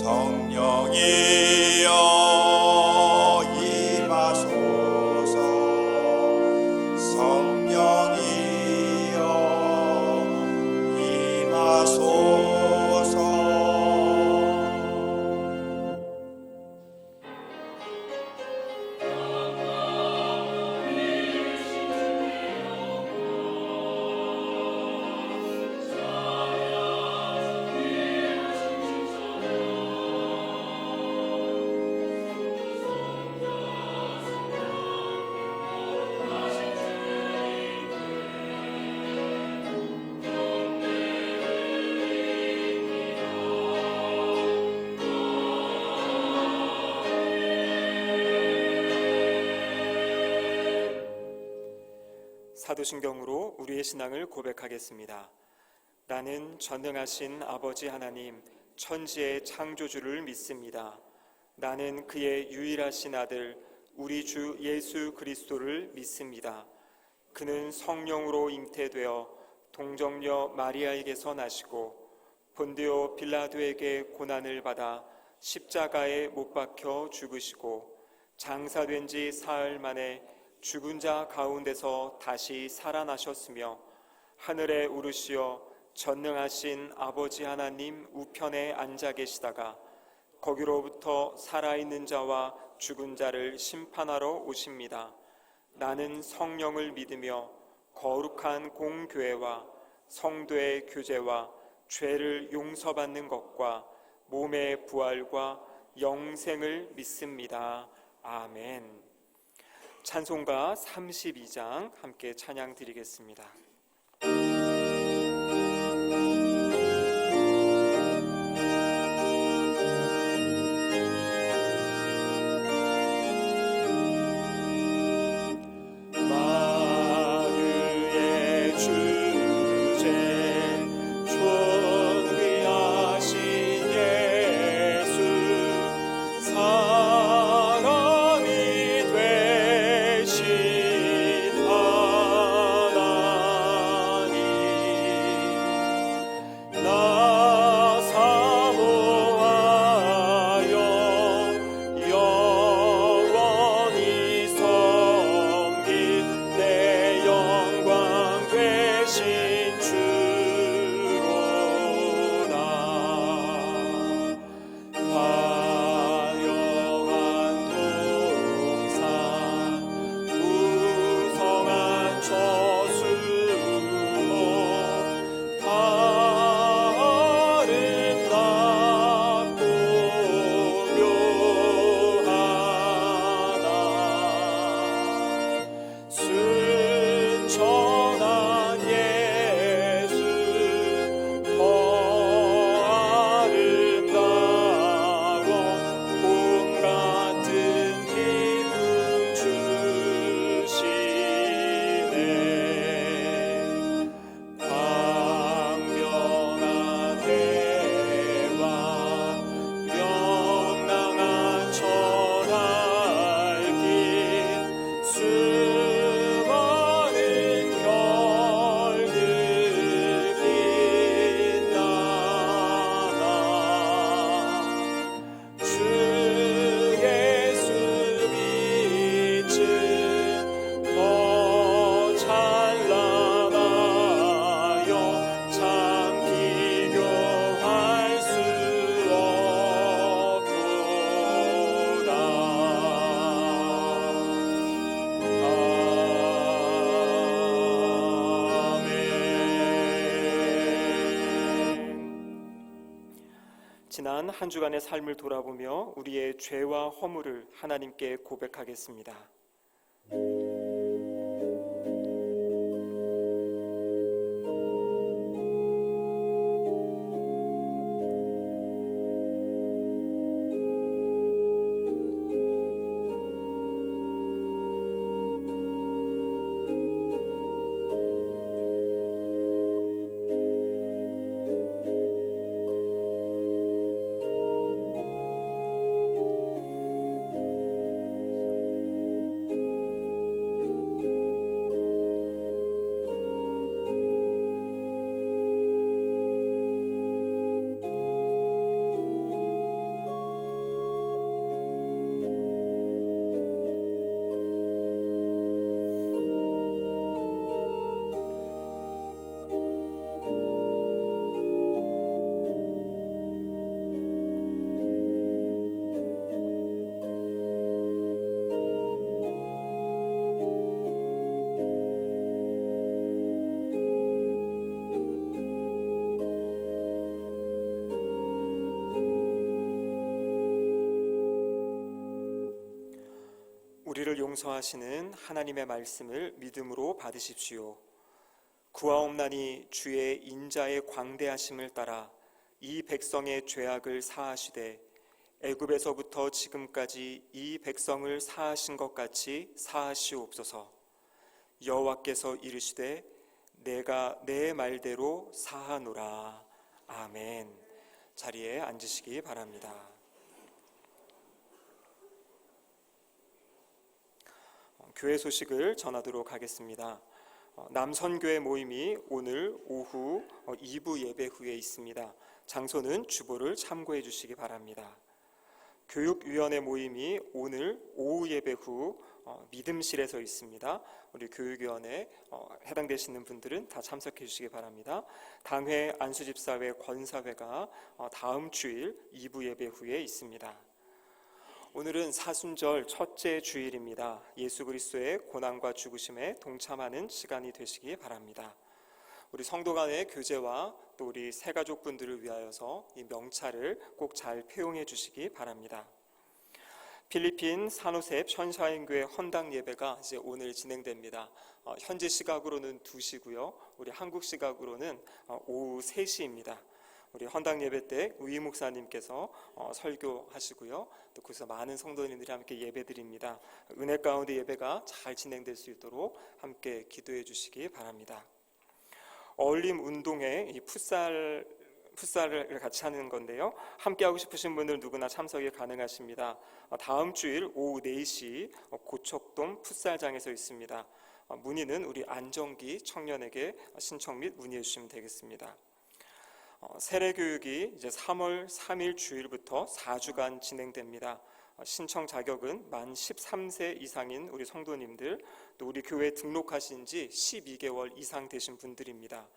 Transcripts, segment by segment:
성령이여 임하소서. 성령이여 임하소서. 사도신경으로 우리의 신앙을 고백하겠습니다. 나는 전능하신 아버지 하나님, 천지의 창조주를 믿습니다. 나는 그의 유일하신 아들, 우리 주 예수 그리스도를 믿습니다. 그는 성령으로 잉태되어 동정녀 마리아에게서 나시고 본디오 빌라도에게 고난을 받아 십자가에 못 박혀 죽으시고 장사된 지 사흘 만에 죽은 자 가운데서 다시 살아나셨으며 하늘에 오르시어 전능하신 아버지 하나님 우편에 앉아 계시다가 거기로부터 살아있는 자와 죽은 자를 심판하러 오십니다. 나는 성령을 믿으며 거룩한 공교회와 성도의 교제와 죄를 용서받는 것과 몸의 부활과 영생을 믿습니다. 아멘. 찬송가 32장 함께 찬양 드리겠습니다. 만유의 주제 존귀하신 예수 사람이 되신 하나님 나 사모하여 영원히 섬긴 내 영광 되신 주로다. 화려한 동산 무성한 저수로 다 아름답고 묘하나 순천한 예수 더 아름다워 봄 같은 기쁨 주시네. 광명한 대왕 명랑한 천할길 수많은 별들 빛나나 주 예수 빛은 더 찬란하여 참 비교할 수 없도다. 아멘. 지난 한 주간의 삶을 돌아보며 우리의 죄와 허물을 하나님께 고백하겠습니다. 죄를 용서하시는 하나님의 말씀을 믿음으로 받으십시오. 구하옵나니 주의 인자의 광대하심을 따라 이 백성의 죄악을 사하시되 애굽에서부터 지금까지 이 백성을 사하신 것 같이 사하시옵소서. 여호와께서 이르시되 내가 내 말대로 사하노라. 아멘. 자리에 앉으시기 바랍니다. 교회 소식을 전하도록 하겠습니다. 남선교회 모임이 오늘 오후 2부 예배 후에 있습니다. 장소는 주보를 참고해 주시기 바랍니다. 교육위원회 모임이 오늘 오후 예배 후 믿음실에서 있습니다. 우리 교육위원회 해당되시는 분들은 다 참석해 주시기 바랍니다. 당회 안수집사회 권사회가 다음 주일 2부 예배 후에 있습니다. 오늘은 사순절 첫째 주일입니다. 예수 그리스도의 고난과 죽으심에 동참하는 시간이 되시기 바랍니다. 우리 성도 간의 교제와 또 우리 새가족분들을 위하여서 이 명찰을 꼭 잘 표용해 주시기 바랍니다. 필리핀 산호셉 션샤인교회 헌당 예배가 이제 오늘 진행됩니다. 현지 시각으로는 2시고요. 우리 한국 시각으로는 오후 3시입니다. 우리 헌당 예배 때 우이 목사님께서 설교하시고요. 또 거기서 많은 성도님들이 함께 예배드립니다. 은혜 가운데 예배가 잘 진행될 수 있도록 함께 기도해 주시기 바랍니다. 어울림 운동회 이 풋살을 같이 하는 건데요. 함께 하고 싶으신 분들 누구나 참석이 가능하십니다. 다음 주일 오후 4시 고척동 풋살장에서 있습니다. 문의는 우리 안정기 청년에게 신청 및 문의해 주시면 되겠습니다. 세례교육이 이제 3월 3일 주일부터 4주간 진행됩니다. 신청 자격은 만 13세 이상인 우리 성도님들, 또 우리 교회에 등록하신 지 12개월 이상 되신 분들입니다.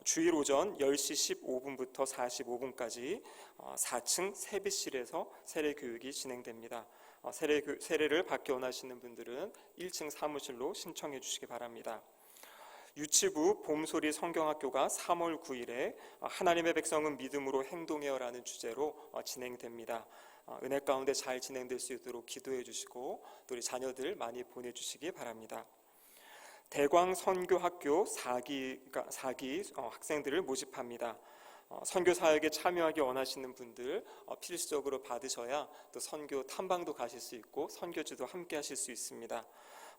주일 오전 10시 15분부터 45분까지 4층 세비실에서 세례교육이 진행됩니다. 세례를 받기 원하시는 분들은 1층 사무실로 신청해 주시기 바랍니다. 유치부 봄소리 성경학교가 3월 9일에 하나님의 백성은 믿음으로 행동해요라는 주제로 진행됩니다. 은혜 가운데 잘 진행될 수 있도록 기도해 주시고 또 우리 자녀들 많이 보내주시기 바랍니다. 대광 선교학교 4기 학생들을 모집합니다. 선교 사역에 참여하기 원하시는 분들 필수적으로 받으셔야 또 선교 탐방도 가실 수 있고 선교지도 함께 하실 수 있습니다.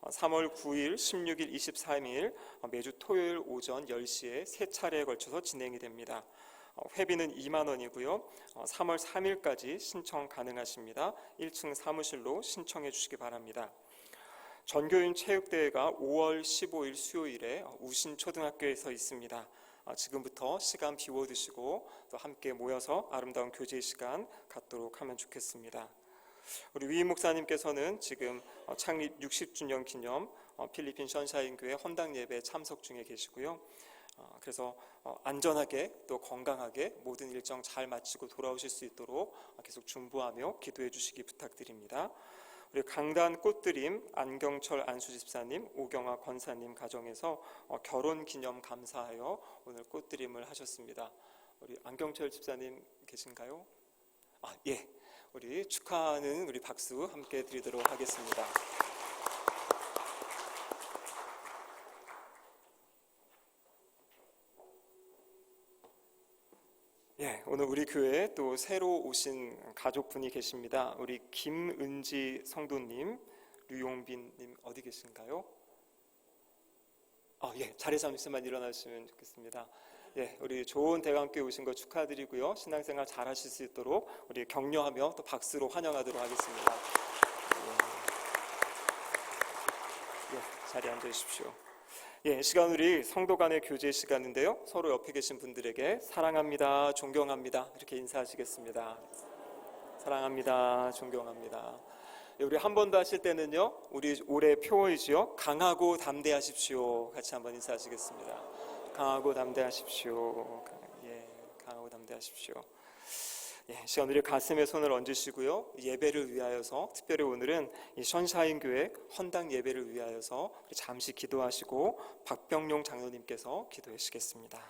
3월 9일, 16일, 23일 매주 토요일 오전 10시에 3차례에 걸쳐서 진행이 됩니다. 회비는 2만 원이고요. 3월 3일까지 신청 가능하십니다. 1층 사무실로 신청해 주시기 바랍니다. 전교인 체육대회가 5월 15일 수요일에 우신초등학교에서 있습니다. 지금부터 시간 비워두시고 또 함께 모여서 아름다운 교제 시간 갖도록 하면 좋겠습니다. 우리 위임 목사님께서는 지금 창립 60주년 기념 필리핀 션샤인 교회 헌당 예배에 참석 중에 계시고요. 그래서 안전하게 또 건강하게 모든 일정 잘 마치고 돌아오실 수 있도록 계속 중보하며 기도해 주시기 부탁드립니다. 우리 강단 꽃드림 안경철 안수집사님, 오경아 권사님 가정에서 결혼 기념 감사하여 오늘 꽃드림을 하셨습니다. 우리 안경철 집사님 계신가요? 예. 우리 축하하는 우리 박수 함께 드리도록 하겠습니다. 예, 오늘 우리 교회에 또 새로 오신 가족분이 계십니다. 우리 김은지 성도님, 류용빈님 어디 계신가요? 예, 자리에서 잠시만 일어나시면 좋겠습니다. 예, 우리 좋은 대강교회 오신 거 축하드리고요. 신앙생활 잘 하실 수 있도록 우리 격려하며 또 박수로 환영하도록 하겠습니다. 예, 자리에 앉아 주십시오. 예, 시간 우리 성도 간의 교제 시간인데요. 서로 옆에 계신 분들에게 사랑합니다, 존경합니다 이렇게 인사하시겠습니다. 사랑합니다, 존경합니다. 우리 한 번 더 하실 때는요, 우리 올해 표어이지요. 강하고 담대하십시오. 같이 한번 인사하시겠습니다. 강하고 담대하십시오. 예, 강하고 담대하십시오. 예, 시간 우리 가슴에 손을 얹으시고요. 예배를 위하여서 특별히 오늘은 이 션샤인 교회 헌당 예배를 위하여서 잠시 기도하시고 박병용 장로님께서 기도해 주시겠습니다.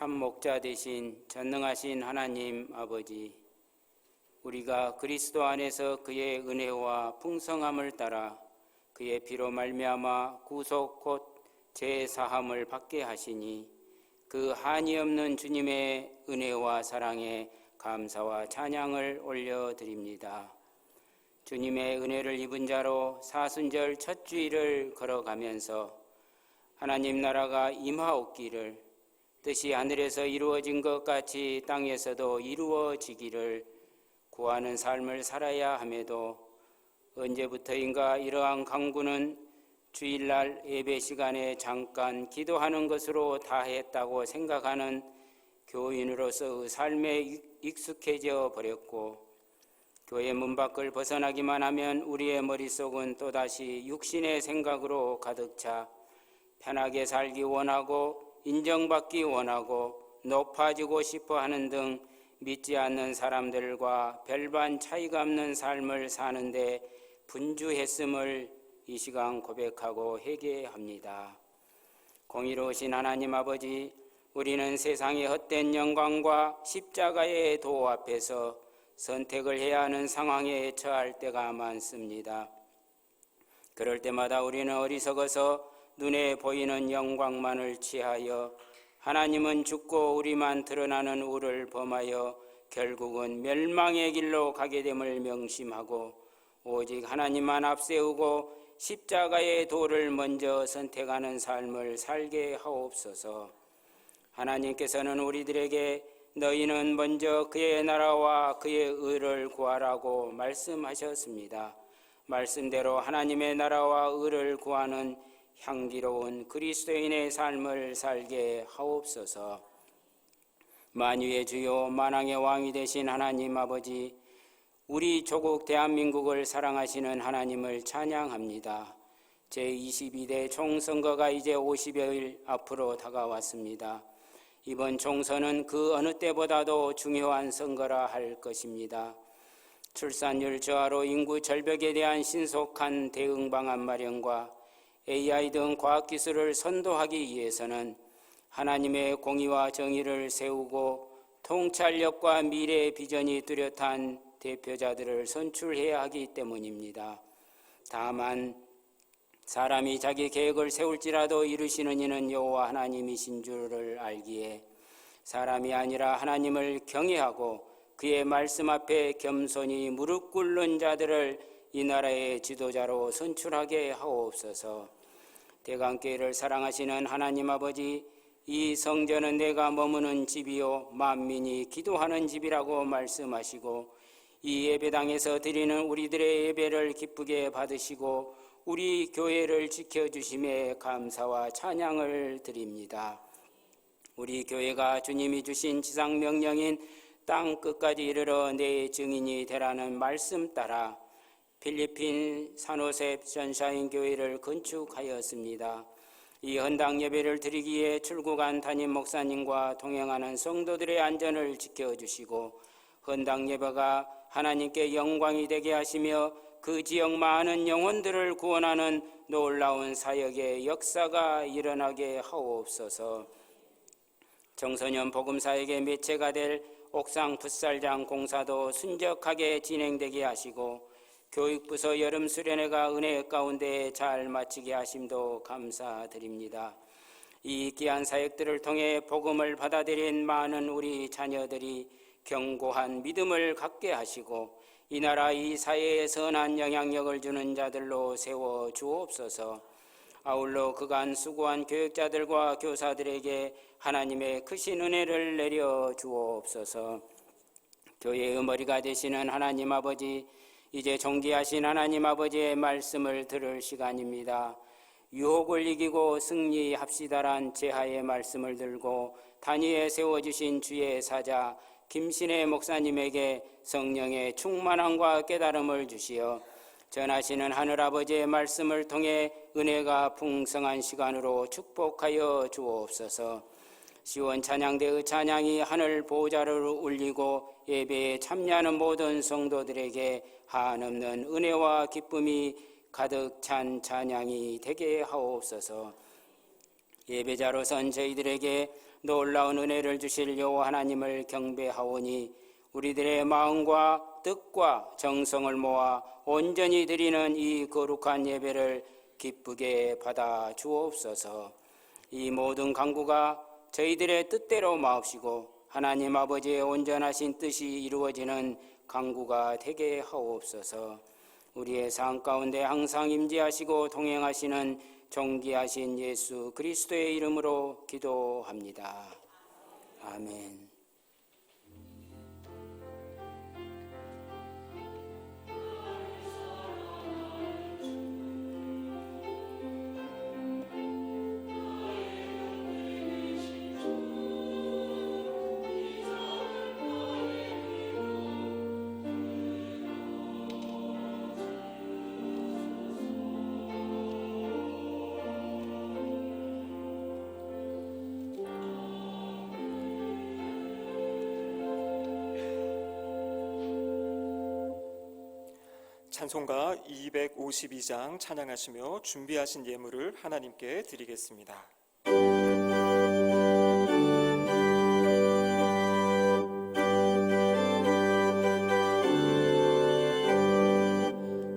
참 목자 되신 전능하신 하나님 아버지, 우리가 그리스도 안에서 그의 은혜와 풍성함을 따라 그의 피로 말미암아 구속 곧 죄사함을 받게 하시니 그 한이 없는 주님의 은혜와 사랑에 감사와 찬양을 올려드립니다. 주님의 은혜를 입은 자로 사순절 첫 주일을 걸어가면서 하나님 나라가 임하옵기를, 뜻이 하늘에서 이루어진 것 같이 땅에서도 이루어지기를 구하는 삶을 살아야 함에도 언제부터인가 이러한 강구는 주일날 예배 시간에 잠깐 기도하는 것으로 다했다고 생각하는 교인으로서의 삶에 익숙해져 버렸고, 교회 문 밖을 벗어나기만 하면 우리의 머릿속은 또다시 육신의 생각으로 가득 차 편하게 살기 원하고 인정받기 원하고 높아지고 싶어 하는 등 믿지 않는 사람들과 별반 차이가 없는 삶을 사는데 분주했음을 이 시간 고백하고 회개합니다. 공의로우신 하나님 아버지, 우리는 세상의 헛된 영광과 십자가의 도 앞에서 선택을 해야 하는 상황에 처할 때가 많습니다. 그럴 때마다 우리는 어리석어서 눈에 보이는 영광만을 취하여 하나님은 죽고 우리만 드러나는 우를 범하여 결국은 멸망의 길로 가게 됨을 명심하고 오직 하나님만 앞세우고 십자가의 도를 먼저 선택하는 삶을 살게 하옵소서. 하나님께서는 우리들에게 너희는 먼저 그의 나라와 그의 의를 구하라고 말씀하셨습니다. 말씀대로 하나님의 나라와 의를 구하는 향기로운 그리스도인의 삶을 살게 하옵소서. 만유의 주요 만왕의 왕이 되신 하나님 아버지, 우리 조국 대한민국을 사랑하시는 하나님을 찬양합니다. 제22대 총선거가 이제 50여일 앞으로 다가왔습니다. 이번 총선은 그 어느 때보다도 중요한 선거라 할 것입니다. 출산율 저하로 인구 절벽에 대한 신속한 대응 방안 마련과 AI 등 과학기술을 선도하기 위해서는 하나님의 공의와 정의를 세우고 통찰력과 미래의 비전이 뚜렷한 대표자들을 선출해야 하기 때문입니다. 다만 사람이 자기 계획을 세울지라도 이루시는 이는 여호와 하나님이신 줄을 알기에 사람이 아니라 하나님을 경외하고 그의 말씀 앞에 겸손히 무릎 꿇는 자들을 이 나라의 지도자로 선출하게 하옵소서. 대강교회를 사랑하시는 하나님 아버지, 이 성전은 내가 머무는 집이요 만민이 기도하는 집이라고 말씀하시고 이 예배당에서 드리는 우리들의 예배를 기쁘게 받으시고 우리 교회를 지켜주심에 감사와 찬양을 드립니다. 우리 교회가 주님이 주신 지상명령인 땅 끝까지 이르러 내 증인이 되라는 말씀 따라 필리핀 산호셉 선샤인 교회를 건축하였습니다. 이 헌당 예배를 드리기에 출국한 담임 목사님과 동행하는 성도들의 안전을 지켜주시고 헌당 예배가 하나님께 영광이 되게 하시며 그 지역 많은 영혼들을 구원하는 놀라운 사역의 역사가 일어나게 하옵소서. 청소년 복음사역의 매체가 될 옥상 풋살장 공사도 순적하게 진행되게 하시고 교육부서 여름 수련회가 은혜 가운데 잘 마치게 하심도 감사드립니다. 이 귀한 사역들을 통해 복음을 받아들인 많은 우리 자녀들이 견고한 믿음을 갖게 하시고 이 나라 이 사회에 선한 영향력을 주는 자들로 세워 주옵소서. 아울러 그간 수고한 교육자들과 교사들에게 하나님의 크신 은혜를 내려 주옵소서. 교회의 머리가 되시는 하나님 아버지, 이제 존귀하신 하나님 아버지의 말씀을 들을 시간입니다. 유혹을 이기고 승리합시다란 제하의 말씀을 들고 단위에 세워주신 주의 사자 김신혜 목사님에게 성령의 충만함과 깨달음을 주시어 전하시는 하늘아버지의 말씀을 통해 은혜가 풍성한 시간으로 축복하여 주옵소서. 시원 찬양대의 찬양이 하늘 보좌를 울리고 예배에 참여하는 모든 성도들에게 한없는 은혜와 기쁨이 가득 찬 찬양이 되게 하옵소서. 예배자로선 저희들에게 놀라운 은혜를 주실 여호와 하나님을 경배하오니 우리들의 마음과 뜻과 정성을 모아 온전히 드리는 이 거룩한 예배를 기쁘게 받아 주옵소서. 이 모든 간구가 저희들의 뜻대로 마옵시고 하나님 아버지의 온전하신 뜻이 이루어지는 간구가 되게 하옵소서. 우리의 삶 가운데 항상 임재하시고 동행하시는 존귀하신 예수 그리스도의 이름으로 기도합니다. 아멘. 찬송가 252장 찬양하시며 준비하신 예물을 하나님께 드리겠습니다.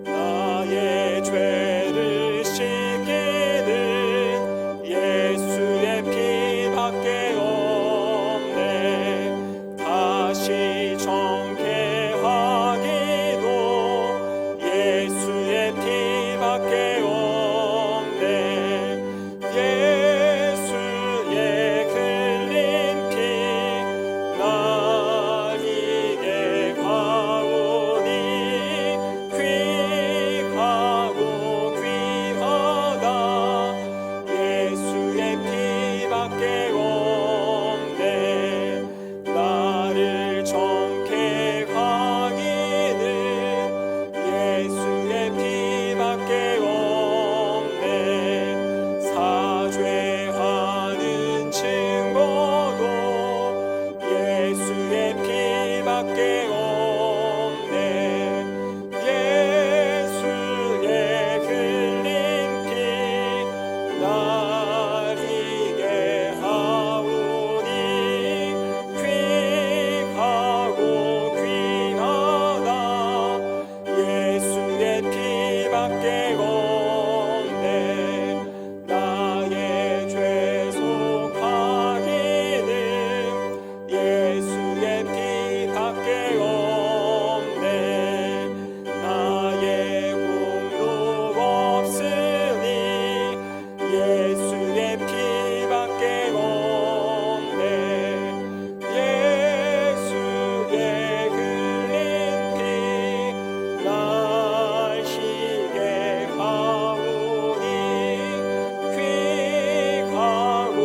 나의 죄를 씻기는 예수의 피밖에 없네. 다시 정케하기도 예수의 피밖에 없네. 예수의 흘린 피 날 이게 가오니 귀하고 귀하다. 예수의 피밖에 없네. 나를 정케 하기는 예수의 피밖에 없네. 사죄하는 증거도 예수의 피밖에 없네. 예수의 흘린 피 날 이게 하오니 귀하고 귀하다. 예수의 피밖에 없네. 나의 죄 속하기는 예수의 피밖에 없네. 나의 공로 없으니 예수의 피밖에 없네. 예수의 흘린 피 날 희게 하오니 귀하고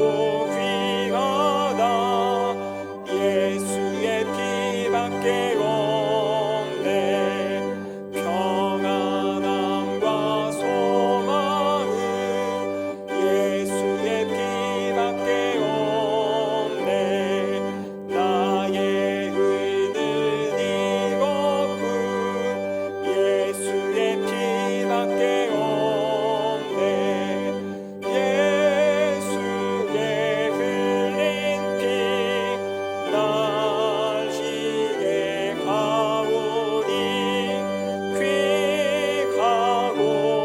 귀하다. 예수의 피밖에 없네. 평안함과 소망은 예수의 피밖에 없네. 나의 의는 이것뿐 예수의 피밖에 없네. 예수의 흘린 피 날 희게 하오니 귀하고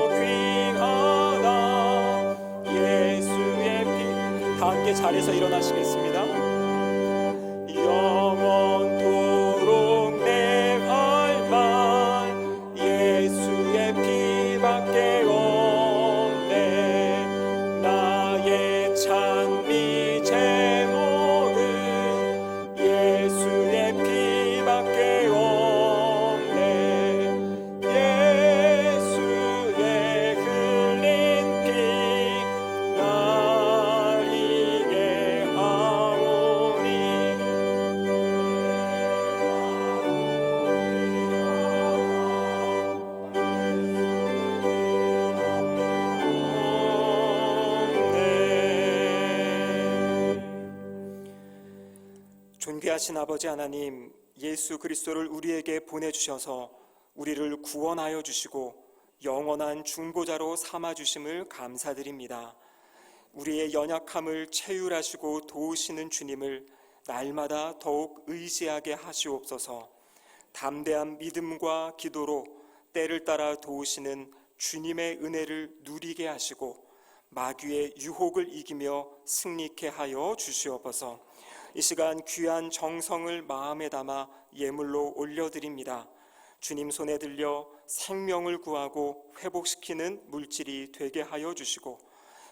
귀하다. 예수의 피. 다 함께 자리에서 일어나시겠습니다. 영원토록 내 할 말 예수의 피밖에 없네. 나의 찬미 제목은 예수의 피밖에 없네. 예수의 흘린 피 날 이게 하오니 존귀하신 아버지 하나님, 예수 그리스도를 우리에게 보내주셔서 우리를 구원하여 주시고 영원한 중보자로 삼아 주심을 감사드립니다. 우리의 연약함을 체휼하시고 도우시는 주님을 날마다 더욱 의지하게 하시옵소서. 담대한 믿음과 기도로 때를 따라 도우시는 주님의 은혜를 누리게 하시고 마귀의 유혹을 이기며 승리케 하여 주시옵소서. 이 시간 귀한 정성을 마음에 담아 예물로 올려드립니다. 주님 손에 들려 생명을 구하고 회복시키는 물질이 되게 하여 주시고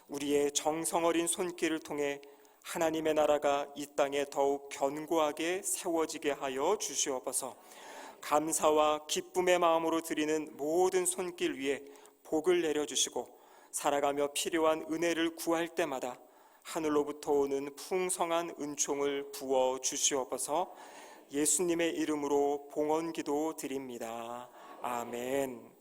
우리의 정성 어린 손길을 통해 하나님의 나라가 이 땅에 더욱 견고하게 세워지게 하여 주시옵소서. 감사와 기쁨의 마음으로 드리는 모든 손길 위에 복을 내려주시고 살아가며 필요한 은혜를 구할 때마다 하늘로부터 오는 풍성한 은총을 부어 주시옵소서. 예수님의 이름으로 봉헌기도 드립니다. 아멘.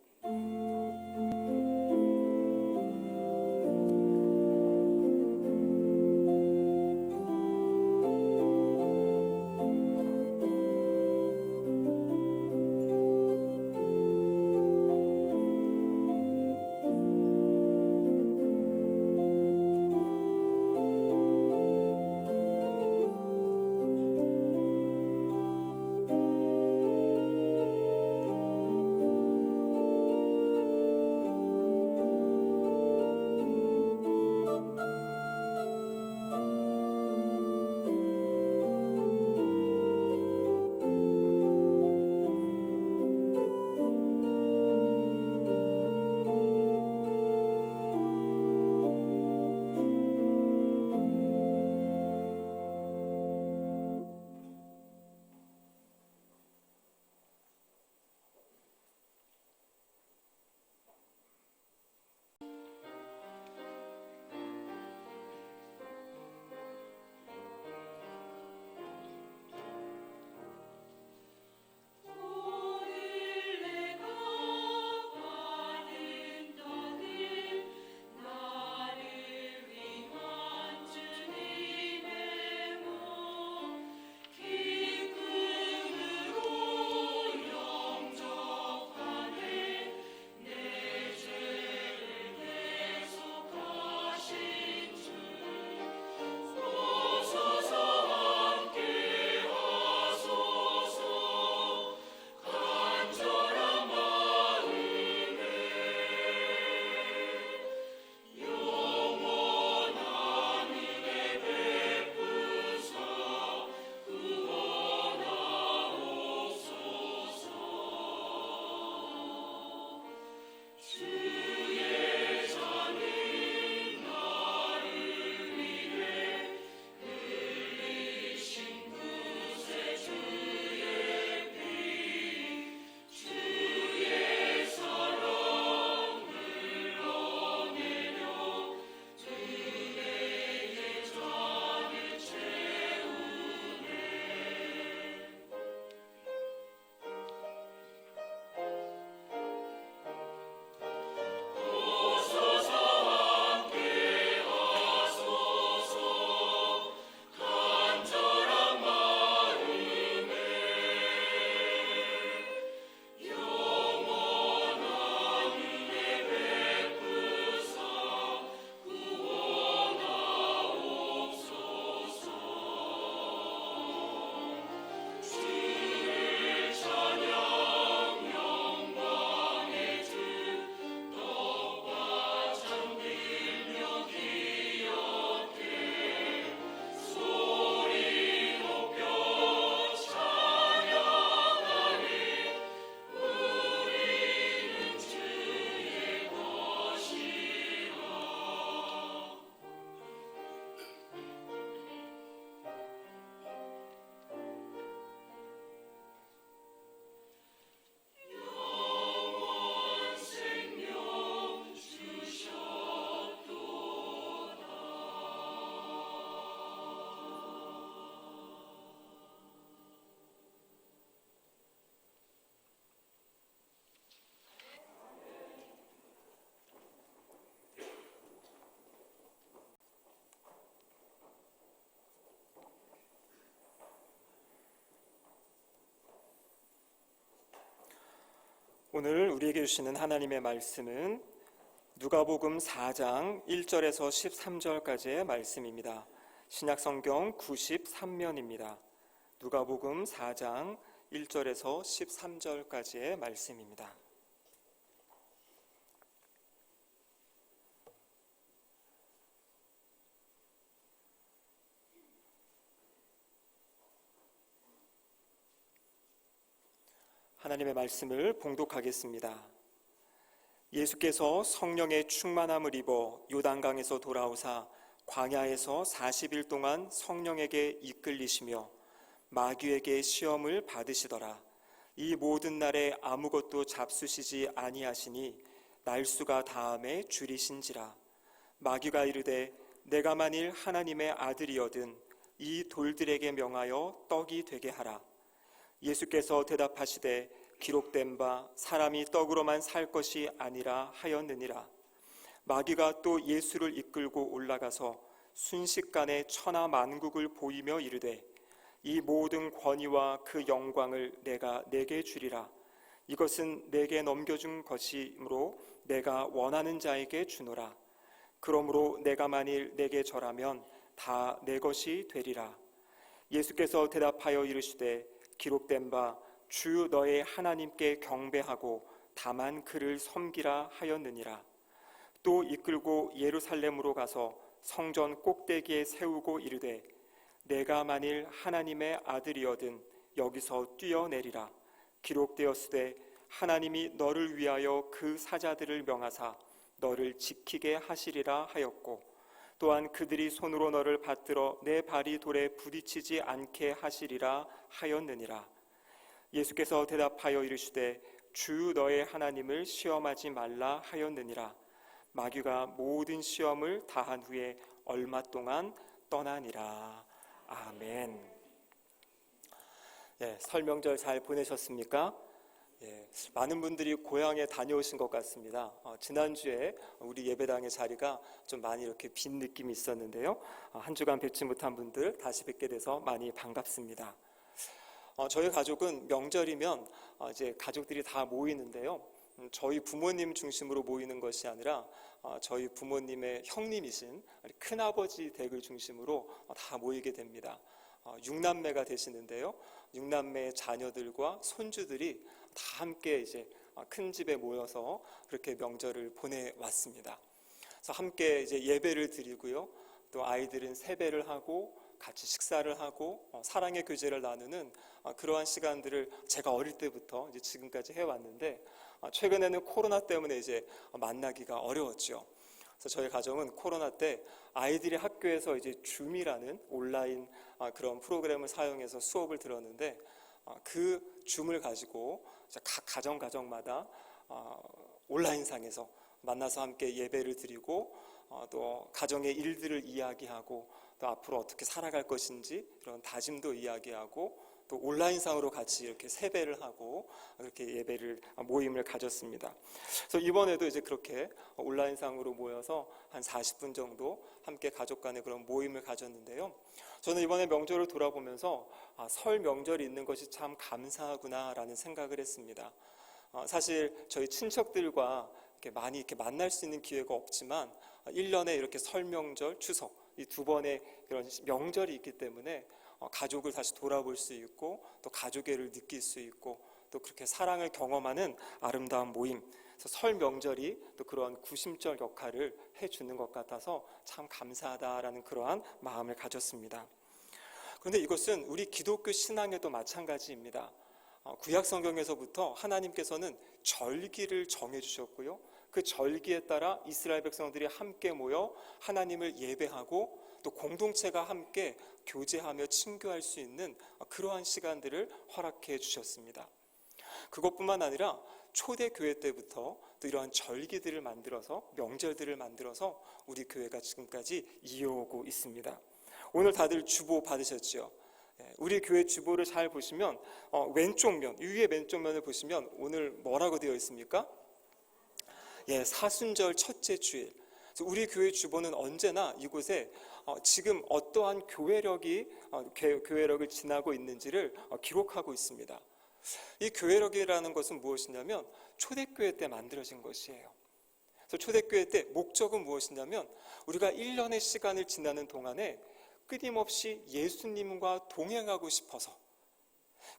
오늘 우리에게 주시는 하나님의 말씀은 누가복음 4장 1절에서 13절까지의 말씀입니다. 신약성경 93면입니다. 누가복음 4장 1절에서 13절까지의 말씀입니다. 하나님의 말씀을 봉독하겠습니다. 예수께서 성령의 충만함을 입어 요단강에서 돌아오사 광야에서 40일 동안 성령에게 이끌리시며 마귀에게 시험을 받으시더라. 이 모든 날에 아무것도 잡수시지 아니하시니 날수가 다함에 줄이신지라. 마귀가 이르되 내가 만일 하나님의 아들이거든 이 돌들에게 명하여 떡이 되게 하라. 예수께서 대답하시되 기록된 바 사람이 떡으로만 살 것이 아니라 하였느니라. 마귀가 또 예수를 이끌고 올라가서 순식간에 천하 만국을 보이며 이르되 이 모든 권위와 그 영광을 내가 내게 주리라. 이것은 내게 넘겨준 것이므로 내가 원하는 자에게 주노라. 그러므로 내가 만일 내게 절하면 다 내 것이 되리라. 예수께서 대답하여 이르시되 기록된 바 주 너의 하나님께 경배하고 다만 그를 섬기라 하였느니라. 또 이끌고 예루살렘으로 가서 성전 꼭대기에 세우고 이르되 내가 만일 하나님의 아들이거든 여기서 뛰어내리라. 기록되었으되 하나님이 너를 위하여 그 사자들을 명하사 너를 지키게 하시리라 하였고 또한 그들이 손으로 너를 받들어 내 발이 돌에 부딪히지 않게 하시리라 하였느니라. 예수께서 대답하여 이르시되 주 너의 하나님을 시험하지 말라 하였느니라. 마귀가 모든 시험을 다한 후에 얼마 동안 떠나니라. 아멘. 설 명절 잘 보내셨습니까? 많은 분들이 고향에 다녀오신 것 같습니다. 지난주에 우리 예배당의 자리가 좀 많이 이렇게 빈 느낌이 있었는데요. 한 주간 뵙지 못한 분들 다시 뵙게 돼서 많이 반갑습니다. 저희 가족은 명절이면 이제 가족들이 다 모이는데요. 저희 부모님 중심으로 모이는 것이 아니라 저희 부모님의 형님이신 큰아버지 댁을 중심으로 다 모이게 됩니다. 6남매가 되시는데요. 6남매의 자녀들과 손주들이 다 함께 이제 큰 집에 모여서 그렇게 명절을 보내왔습니다. 그래서 함께 이제 예배를 드리고요. 또 아이들은 세배를 하고 같이 식사를 하고 사랑의 교제를 나누는 그러한 시간들을 제가 어릴 때부터 이제 지금까지 해왔는데 최근에는 코로나 때문에 이제 만나기가 어려웠죠. 그래서 저희 가정은 코로나 때 아이들이 학교에서 이제 줌이라는 온라인 그런 프로그램을 사용해서 수업을 들었는데 그 줌을 가지고 각 가정마다 온라인상에서 만나서 함께 예배를 드리고 또 가정의 일들을 이야기하고 또 앞으로 어떻게 살아갈 것인지 이런 다짐도 이야기하고 또 온라인상으로 같이 이렇게 세배를 하고 그렇게 예배를 모임을 가졌습니다. 그래서 이번에도 이제 그렇게 온라인상으로 모여서 한 40분 정도 함께 가족 간의 그런 모임을 가졌는데요. 저는 이번에 명절을 돌아보면서 설 명절이 있는 것이 참 감사하구나라는 생각을 했습니다. 사실 저희 친척들과 많이 이렇게 만날 수 있는 기회가 없지만 1년에 이렇게 설 명절, 추석 이 두 번의 그런 명절이 있기 때문에 가족을 다시 돌아볼 수 있고 또 가족애를 느낄 수 있고 또 그렇게 사랑을 경험하는 아름다운 모임. 그래서 설 명절이 또 그러한 구심절 역할을 해주는 것 같아서 참 감사하다라는 그러한 마음을 가졌습니다. 그런데 이것은 우리 기독교 신앙에도 마찬가지입니다. 구약 성경에서부터 하나님께서는 절기를 정해주셨고요. 그 절기에 따라 이스라엘 백성들이 함께 모여 하나님을 예배하고 또 공동체가 함께 교제하며 친교할 수 있는 그러한 시간들을 허락해 주셨습니다. 그것뿐만 아니라 초대교회 때부터 또 이러한 절기들을 만들어서 명절들을 만들어서 우리 교회가 지금까지 이어오고 있습니다. 오늘 다들 주보 받으셨죠? 우리 교회 주보를 잘 보시면 왼쪽 면, 위에 왼쪽 면을 보시면 오늘 뭐라고 되어 있습니까? 사순절 첫째 주일. 우리 교회 주보는 언제나 이곳에 지금 어떠한 교회력을 지나고 있는지를 기록하고 있습니다. 이 교회력이라는 것은 무엇이냐면 초대교회 때 만들어진 것이에요. 그래서 초대교회 때 목적은 무엇이냐면 우리가 1년의 시간을 지나는 동안에 끊임없이 예수님과 동행하고 싶어서,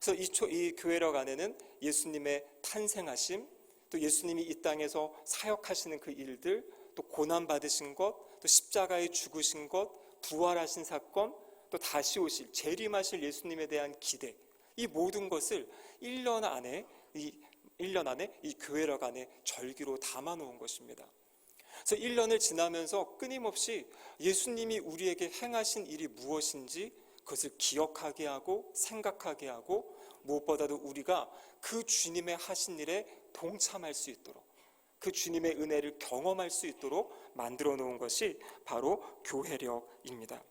그래서 이 교회력 안에는 예수님의 탄생하심, 또 예수님이 이 땅에서 사역하시는 그 일들, 또 고난받으신 것, 또 십자가에 죽으신 것, 부활하신 사건, 또 다시 오실 재림하실 예수님에 대한 기대, 이 모든 것을 1년 안에 이 교회력 안에 절기로 담아놓은 것입니다. 그래서 1년을 지나면서 끊임없이 예수님이 우리에게 행하신 일이 무엇인지 그것을 기억하게 하고 생각하게 하고, 무엇보다도 우리가 그 주님의 하신 일에 동참할 수 있도록, 그 주님의 은혜를 경험할 수 있도록 만들어 놓은 것이 바로 교회력입니다.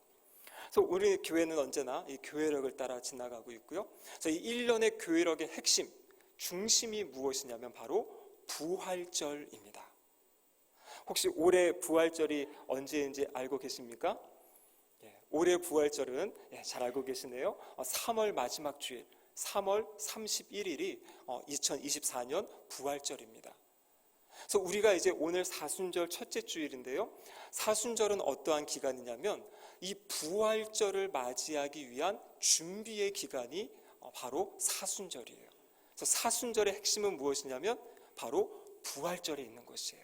그래서 우리 교회는 언제나 이 교회력을 따라 지나가고 있고요. 그래서 이 1년의 교회력의 핵심, 중심이 무엇이냐면 바로 부활절입니다. 혹시 올해 부활절이 언제인지 알고 계십니까? 올해 부활절은 잘 알고 계시네요. 3월 마지막 주일, 3월 31일이 2024년 부활절입니다. 그래서 우리가 이제 오늘 사순절 첫째 주일인데요. 사순절은 어떠한 기간이냐면 이 부활절을 맞이하기 위한 준비의 기간이 바로 사순절이에요. 그래서 사순절의 핵심은 무엇이냐면 바로 부활절에 있는 것이에요.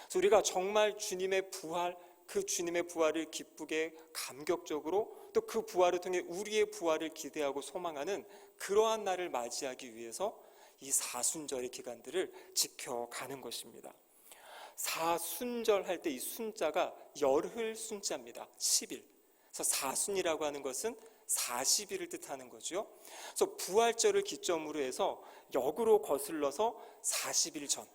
그래서 우리가 정말 주님의 부활, 그 주님의 부활을 기쁘게 감격적으로, 또 그 부활을 통해 우리의 부활을 기대하고 소망하는 그러한 날을 맞이하기 위해서 이 사순절의 기간들을 지켜가는 것입니다. 사순절 할 때 이 순자가 열흘 순자입니다. 10일. 그래서 사순이라고 하는 것은 40일을 뜻하는 거죠. 그래서 부활절을 기점으로 해서 역으로 거슬러서 40일 전.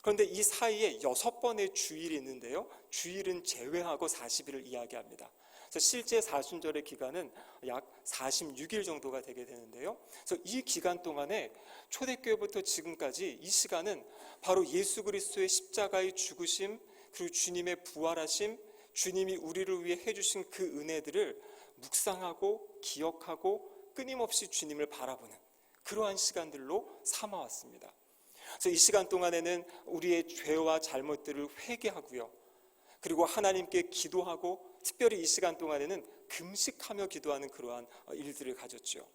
그런데 이 사이에 6번의 주일이 있는데요. 주일은 제외하고 40일을 이야기합니다. 그래서 실제 사순절의 기간은 약 46일 정도가 되게 되는데요. 그래서 이 기간 동안에 초대교회부터 지금까지 이 시간은 바로 예수 그리스도의 십자가의 죽으심, 그리고 주님의 부활하심, 주님이 우리를 위해 해주신 그 은혜들을 묵상하고 기억하고 끊임없이 주님을 바라보는 그러한 시간들로 삼아왔습니다. 그래서 이 시간 동안에는 우리의 죄와 잘못들을 회개하고요. 그리고 하나님께 기도하고, 특별히 이 시간 동안에는 금식하며 기도하는 그러한 일들을 가졌죠.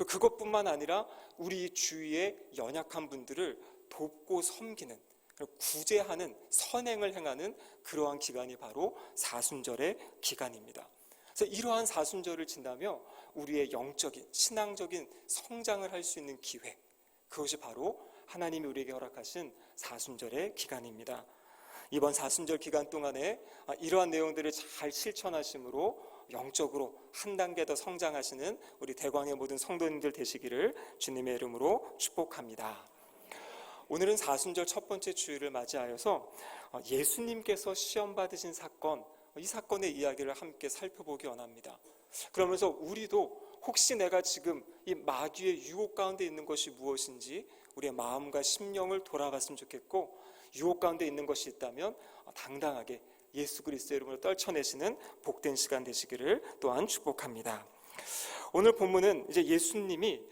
그것뿐만 아니라 우리 주위의 연약한 분들을 돕고 섬기는, 구제하는, 선행을 행하는 그러한 기간이 바로 사순절의 기간입니다. 그래서 이러한 사순절을 지나며 우리의 영적인, 신앙적인 성장을 할 수 있는 기회, 그것이 바로 하나님이 우리에게 허락하신 사순절의 기간입니다. 이번 사순절 기간 동안에 이러한 내용들을 잘 실천하심으로 영적으로 한 단계 더 성장하시는 우리 대광의 모든 성도님들 되시기를 주님의 이름으로 축복합니다. 오늘은 사순절 첫 번째 주일을 맞이하여서 예수님께서 시험 받으신 사건, 이 사건의 이야기를 함께 살펴보기 원합니다. 그러면서 우리도 혹시 내가 지금 이 마귀의 유혹 가운데 있는 것이 무엇인지 우리의 마음과 심령을 돌아봤으면 좋겠고, 유혹 가운데 있는 것이 있다면 당당하게 예수 그리스도의 이름으로 떨쳐내시는 복된 시간 되시기를 또한 축복합니다. 오늘 본문은 이제 예수님이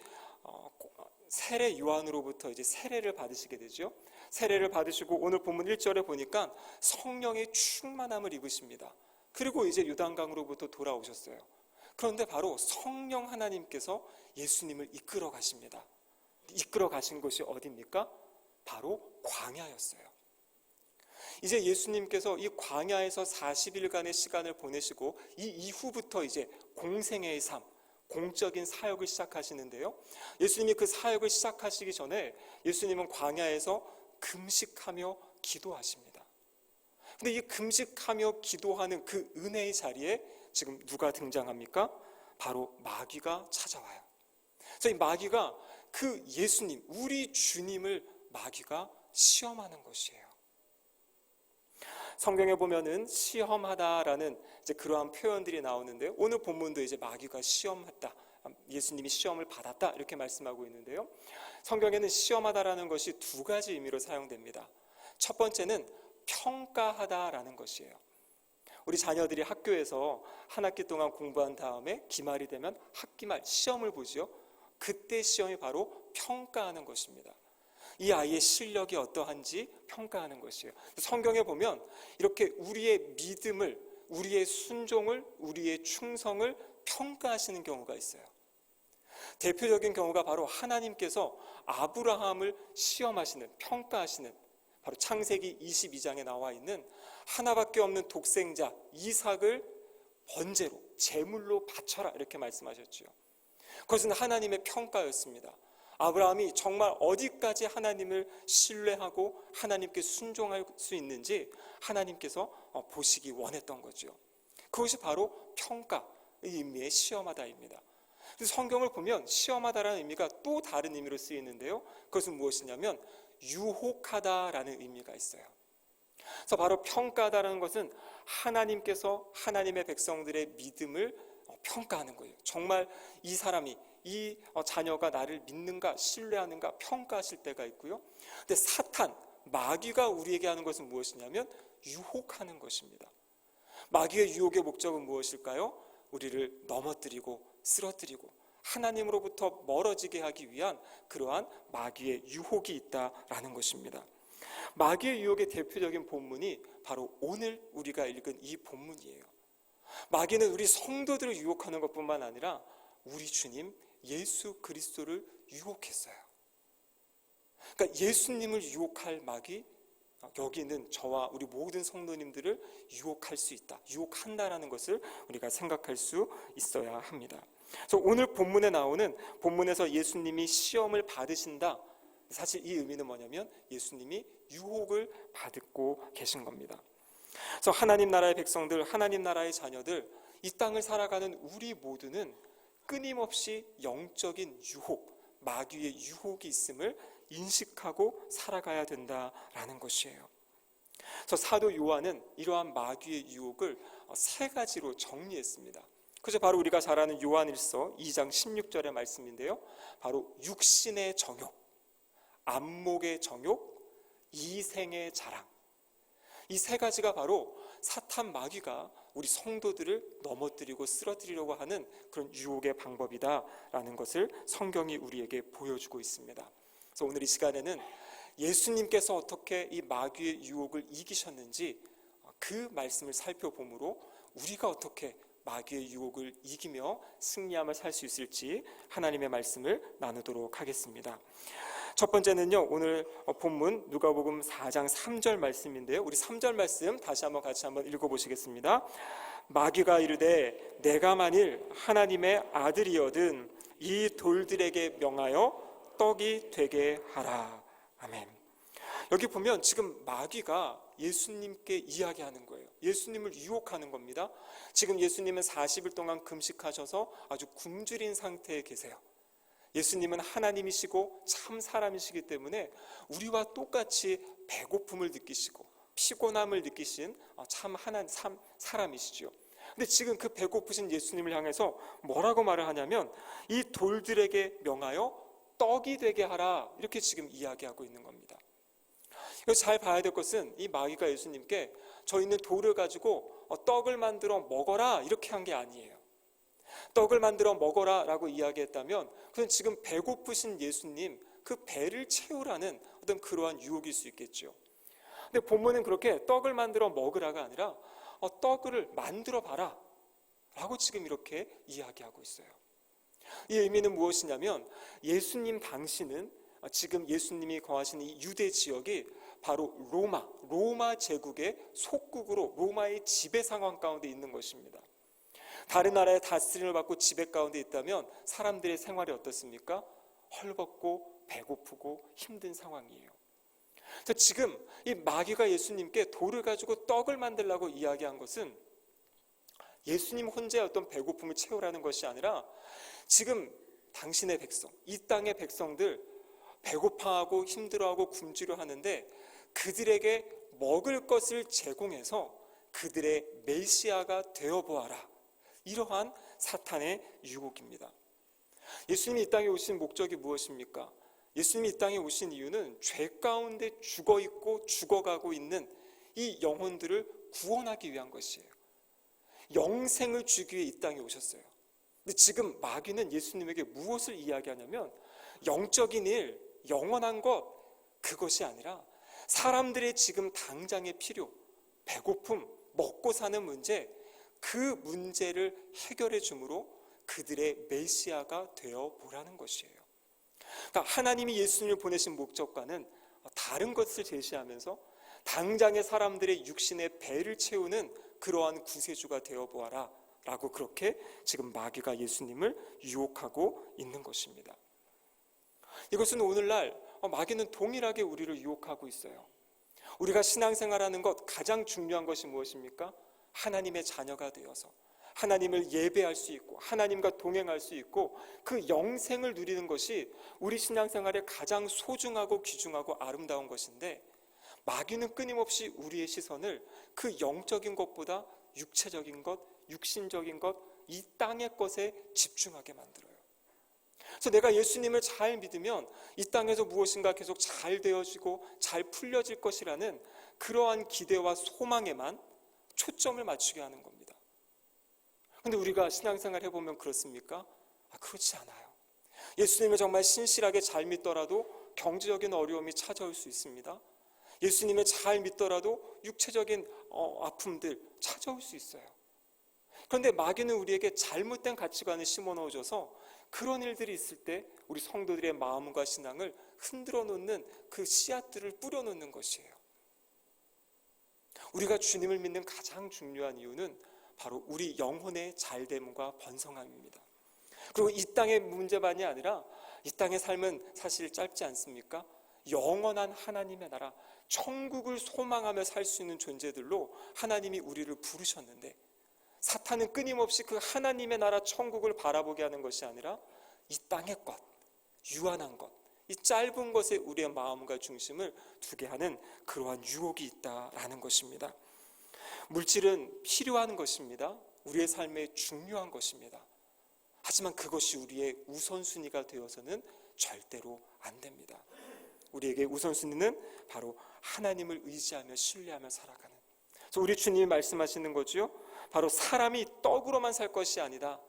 세례 요한으로부터 이제 세례를 받으시게 되죠. 세례를 받으시고 오늘 본문 1절에 보니까 성령의 충만함을 입으십니다. 그리고 이제 요단강으로부터 돌아오셨어요. 그런데 바로 성령 하나님께서 예수님을 이끌어 가십니다. 이끌어 가신 곳이 어디입니까? 바로 광야였어요. 이제 예수님께서 이 광야에서 40일간의 시간을 보내시고 이 이후부터 이제 공생애의 삶, 공적인 사역을 시작하시는데요. 예수님이 그 사역을 시작하시기 전에 예수님은 광야에서 금식하며 기도하십니다. 근데 이 금식하며 기도하는 그 은혜의 자리에 지금 누가 등장합니까? 바로 마귀가 찾아와요. 그래서 이 마귀가 그 예수님, 우리 주님을 마귀가 시험하는 것이에요. 성경에 보면은 시험하다라는 이제 그러한 표현들이 나오는데요. 오늘 본문도 이제 마귀가 시험했다, 예수님이 시험을 받았다 이렇게 말씀하고 있는데요. 성경에는 시험하다라는 것이 두 가지 의미로 사용됩니다. 첫 번째는 평가하다라는 것이에요. 우리 자녀들이 학교에서 한 학기 동안 공부한 다음에 기말이 되면 학기말 시험을 보죠. 그때 시험이 바로 평가하는 것입니다. 이 아이의 실력이 어떠한지 평가하는 것이에요. 성경에 보면 이렇게 우리의 믿음을, 우리의 순종을, 우리의 충성을 평가하시는 경우가 있어요. 대표적인 경우가 바로 하나님께서 아브라함을 시험하시는, 평가하시는, 바로 창세기 22장에 나와 있는 하나밖에 없는 독생자 이삭을 번제로, 제물로 바쳐라 이렇게 말씀하셨죠. 그것은 하나님의 평가였습니다. 아브라함이 정말 어디까지 하나님을 신뢰하고 하나님께 순종할 수 있는지 하나님께서 보시기 원했던 거죠. 그것이 바로 평가의 의미의 시험하다입니다. 그래서 성경을 보면 시험하다라는 의미가 또 다른 의미로 쓰이는데요. 그것은 무엇이냐면 유혹하다라는 의미가 있어요. 그래서 바로 평가하다라는 것은 하나님께서 하나님의 백성들의 믿음을 평가하는 거예요. 정말 이 사람이, 이 자녀가 나를 믿는가 신뢰하는가 평가하실 때가 있고요. 근데 사탄, 마귀가 우리에게 하는 것은 무엇이냐면 유혹하는 것입니다. 마귀의 유혹의 목적은 무엇일까요? 우리를 넘어뜨리고 쓰러뜨리고 하나님으로부터 멀어지게 하기 위한 그러한 마귀의 유혹이 있다라는 것입니다. 마귀의 유혹의 대표적인 본문이 바로 오늘 우리가 읽은 이 본문이에요. 마귀는 우리 성도들을 유혹하는 것뿐만 아니라 우리 주님 예수 그리스도를 유혹했어요. 그러니까 예수님을 유혹할 마귀, 여기 있는 저와 우리 모든 성도님들을 유혹할 수 있다, 유혹한다라는 것을 우리가 생각할 수 있어야 합니다. 그래서 오늘 본문에 나오는, 본문에서 예수님이 시험을 받으신다, 사실 이 의미는 뭐냐면 예수님이 유혹을 받고 계신 겁니다. 그래서 하나님 나라의 백성들, 하나님 나라의 자녀들, 이 땅을 살아가는 우리 모두는 끊임없이 영적인 유혹, 마귀의 유혹이 있음을 인식하고 살아가야 된다라는 것이에요. 그래서 사도 요한은 이러한 마귀의 유혹을 세 가지로 정리했습니다. 그래서 바로 우리가 잘 아는 요한일서 2장 16절의 말씀인데요. 바로 육신의 정욕, 안목의 정욕, 이생의 자랑, 이 세 가지가 바로 사탄 마귀가 우리 성도들을 넘어뜨리고 쓰러뜨리려고 하는 그런 유혹의 방법이다라는 것을 성경이 우리에게 보여주고 있습니다. 그래서 오늘 이 시간에는 예수님께서 어떻게 이 마귀의 유혹을 이기셨는지 그 말씀을 살펴보므로 우리가 어떻게 마귀의 유혹을 이기며 승리함을 살 수 있을지 하나님의 말씀을 나누도록 하겠습니다. 첫 번째는요, 오늘 본문 누가복음 4장 3절 말씀인데요. 우리 3절 말씀 다시 한번 같이 한번 읽어보시겠습니다. 마귀가 이르되 내가 만일 하나님의 아들이거든 이 돌들에게 명하여 떡이 되게 하라. 아멘. 여기 보면 지금 마귀가 예수님께 이야기하는 거예요. 예수님을 유혹하는 겁니다. 지금 예수님은 40일 동안 금식하셔서 아주 굶주린 상태에 계세요. 예수님은 하나님이시고 참 사람이시기 때문에 우리와 똑같이 배고픔을 느끼시고 피곤함을 느끼신 참 사람이시죠. 근데 지금 그 배고프신 예수님을 향해서 뭐라고 말을 하냐면 이 돌들에게 명하여 떡이 되게 하라, 이렇게 지금 이야기하고 있는 겁니다. 그래서 잘 봐야 될 것은 이 마귀가 예수님께 저 있는 돌을 가지고 떡을 만들어 먹어라 이렇게 한 게 아니에요. 떡을 만들어 먹어라 라고 이야기했다면 그건 지금 배고프신 예수님 그 배를 채우라는 어떤 그러한 유혹일 수 있겠죠. 근데 본문은 그렇게 떡을 만들어 먹으라가 아니라 떡을 만들어 봐라 라고 지금 이렇게 이야기하고 있어요. 이 의미는 무엇이냐면 예수님 당시는 지금 예수님이 거하시는 이 유대 지역이 바로 로마 제국의 속국으로 로마의 지배 상황 가운데 있는 것입니다. 다른 나라의 다스림을 받고 지배 가운데 있다면 사람들의 생활이 어떻습니까? 헐벗고 배고프고 힘든 상황이에요. 그래서 지금 이 마귀가 예수님께 돌을 가지고 떡을 만들라고 이야기한 것은 예수님 혼자의 어떤 배고픔을 채우라는 것이 아니라 지금 당신의 백성, 이 땅의 백성들 배고파하고 힘들어하고 굶주려 하는데 그들에게 먹을 것을 제공해서 그들의 메시아가 되어보아라, 이러한 사탄의 유혹입니다. 예수님이 이 땅에 오신 목적이 무엇입니까? 예수님이 이 땅에 오신 이유는 죄 가운데 죽어있고 죽어가고 있는 이 영혼들을 구원하기 위한 것이에요. 영생을 주기 위해 이 땅에 오셨어요. 근데 지금 마귀는 예수님에게 무엇을 이야기하냐면 영적인 일, 영원한 것, 그것이 아니라 사람들의 지금 당장의 필요, 배고픔, 먹고 사는 문제, 그 문제를 해결해 주므로 그들의 메시아가 되어 보라는 것이에요. 그러니까 하나님이 예수님을 보내신 목적과는 다른 것을 제시하면서 당장의 사람들의 육신의 배를 채우는 그러한 구세주가 되어 보아라 라고 그렇게 지금 마귀가 예수님을 유혹하고 있는 것입니다. 이것은 오늘날 마귀는 동일하게 우리를 유혹하고 있어요. 우리가 신앙생활하는 것 가장 중요한 것이 무엇입니까? 하나님의 자녀가 되어서 하나님을 예배할 수 있고 하나님과 동행할 수 있고 그 영생을 누리는 것이 우리 신앙생활의 가장 소중하고 귀중하고 아름다운 것인데, 마귀는 끊임없이 우리의 시선을 그 영적인 것보다 육체적인 것, 육신적인 것, 이 땅의 것에 집중하게 만들어요. 그래서 내가 예수님을 잘 믿으면 이 땅에서 무엇인가 계속 잘 되어지고 잘 풀려질 것이라는 그러한 기대와 소망에만 초점을 맞추게 하는 겁니다. 그런데 우리가 신앙생활 해보면 그렇습니까? 그렇지 않아요. 예수님을 정말 신실하게 잘 믿더라도 경제적인 어려움이 찾아올 수 있습니다. 예수님을 잘 믿더라도 육체적인 아픔들 찾아올 수 있어요. 그런데 마귀는 우리에게 잘못된 가치관을 심어 넣어줘서 그런 일들이 있을 때 우리 성도들의 마음과 신앙을 흔들어 놓는 그 씨앗들을 뿌려 놓는 것이에요. 우리가 주님을 믿는 가장 중요한 이유는 바로 우리 영혼의 잘됨과 번성함입니다. 그리고 이 땅의 문제만이 아니라 이 땅의 삶은 사실 짧지 않습니까? 영원한 하나님의 나라, 천국을 소망하며 살 수 있는 존재들로 하나님이 우리를 부르셨는데, 사탄은 끊임없이 그 하나님의 나라 천국을 바라보게 하는 것이 아니라 이 땅의 것, 유한한 것, 이 짧은 것에 우리의 마음과 중심을 두게 하는 그러한 유혹이 있다라는 것입니다. 물질은 필요한 것입니다. 우리의 삶에 중요한 것입니다. 하지만 그것이 우리의 우선순위가 되어서는 절대로 안 됩니다. 우리에게 우선순위는 바로 하나님을 의지하며 신뢰하며 살아가는, 그래서 우리 주님이 말씀하시는 거죠. 바로 사람이 떡으로만 살 것이 아니다.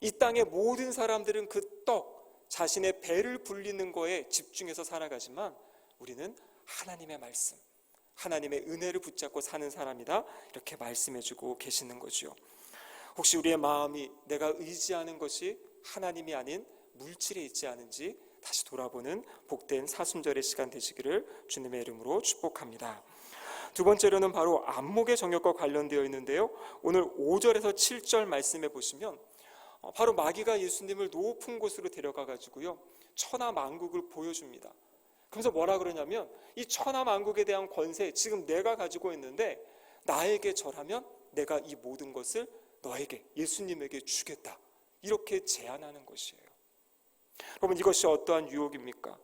이 땅의 모든 사람들은 그 떡, 자신의 배를 불리는 거에 집중해서 살아가지만 우리는 하나님의 말씀, 하나님의 은혜를 붙잡고 사는 사람이다, 이렇게 말씀해주고 계시는 거죠. 혹시 우리의 마음이 내가 의지하는 것이 하나님이 아닌 물질에 있지 않은지 다시 돌아보는 복된 사순절의 시간 되시기를 주님의 이름으로 축복합니다. 두 번째로는 바로 안목의 정욕과 관련되어 있는데요, 오늘 5절에서 7절 말씀해 보시면 바로 마귀가 예수님을 높은 곳으로 데려가 가지고요 천하만국을 보여줍니다. 그래서 뭐라 그러냐면, 이 천하만국에 대한 권세 지금 내가 가지고 있는데 나에게 절하면 내가 이 모든 것을 너에게, 예수님에게 주겠다, 이렇게 제안하는 것이에요. 여러분, 이것이 어떠한 유혹입니까?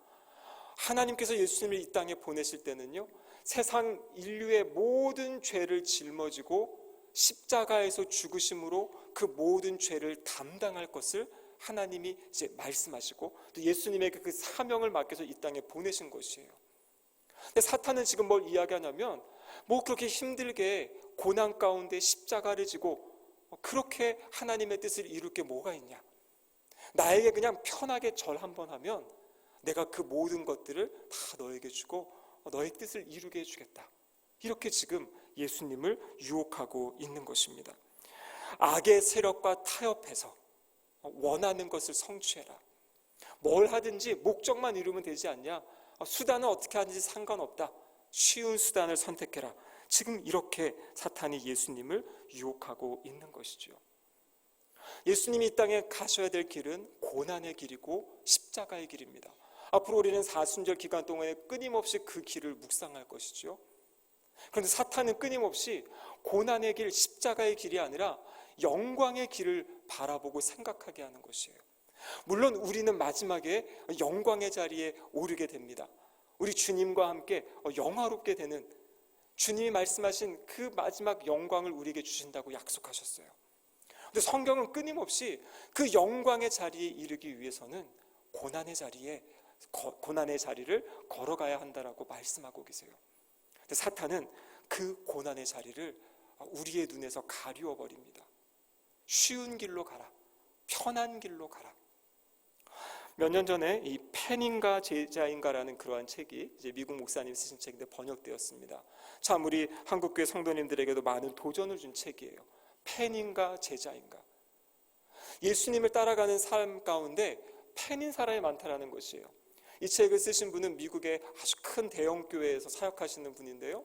하나님께서 예수님을 이 땅에 보내실 때는요, 세상 인류의 모든 죄를 짊어지고 십자가에서 죽으심으로 그 모든 죄를 담당할 것을 하나님이 이제 말씀하시고 또 예수님에게 그 사명을 맡겨서 이 땅에 보내신 것이에요. 근데 사탄은 지금 뭘 이야기하냐면, 뭐 그렇게 힘들게 고난 가운데 십자가를 지고 그렇게 하나님의 뜻을 이룰 게 뭐가 있냐, 나에게 그냥 편하게 절 한번 하면 내가 그 모든 것들을 다 너에게 주고 너의 뜻을 이루게 해주겠다, 이렇게 지금 예수님을 유혹하고 있는 것입니다. 악의 세력과 타협해서 원하는 것을 성취해라, 뭘 하든지 목적만 이루면 되지 않냐, 수단은 어떻게 하든지 상관없다, 쉬운 수단을 선택해라, 지금 이렇게 사탄이 예수님을 유혹하고 있는 것이죠. 예수님이 이 땅에 가셔야 될 길은 고난의 길이고 십자가의 길입니다. 앞으로 우리는 사순절 기간 동안에 끊임없이 그 길을 묵상할 것이죠. 그런데 사탄은 끊임없이 고난의 길, 십자가의 길이 아니라 영광의 길을 바라보고 생각하게 하는 것이에요. 물론 우리는 마지막에 영광의 자리에 오르게 됩니다. 우리 주님과 함께 영화롭게 되는, 주님이 말씀하신 그 마지막 영광을 우리에게 주신다고 약속하셨어요. 근데 성경은 끊임없이 그 영광의 자리에 이르기 위해서는 고난의 자리를 걸어가야 한다라고 말씀하고 계세요. 근데 사탄은 그 고난의 자리를 우리의 눈에서 가리워 버립니다. 쉬운 길로 가라, 편한 길로 가라. 몇 년 전에 이 팬인가 제자인가라는 그러한 책이 이제 미국 목사님 쓰신 책인데 번역되었습니다. 참 우리 한국교회 성도님들에게도 많은 도전을 준 책이에요. 팬인가 제자인가. 예수님을 따라가는 삶 가운데 팬인 사람이 많다라는 것이에요. 이 책을 쓰신 분은 미국의 아주 큰 대형 교회에서 사역하시는 분인데요.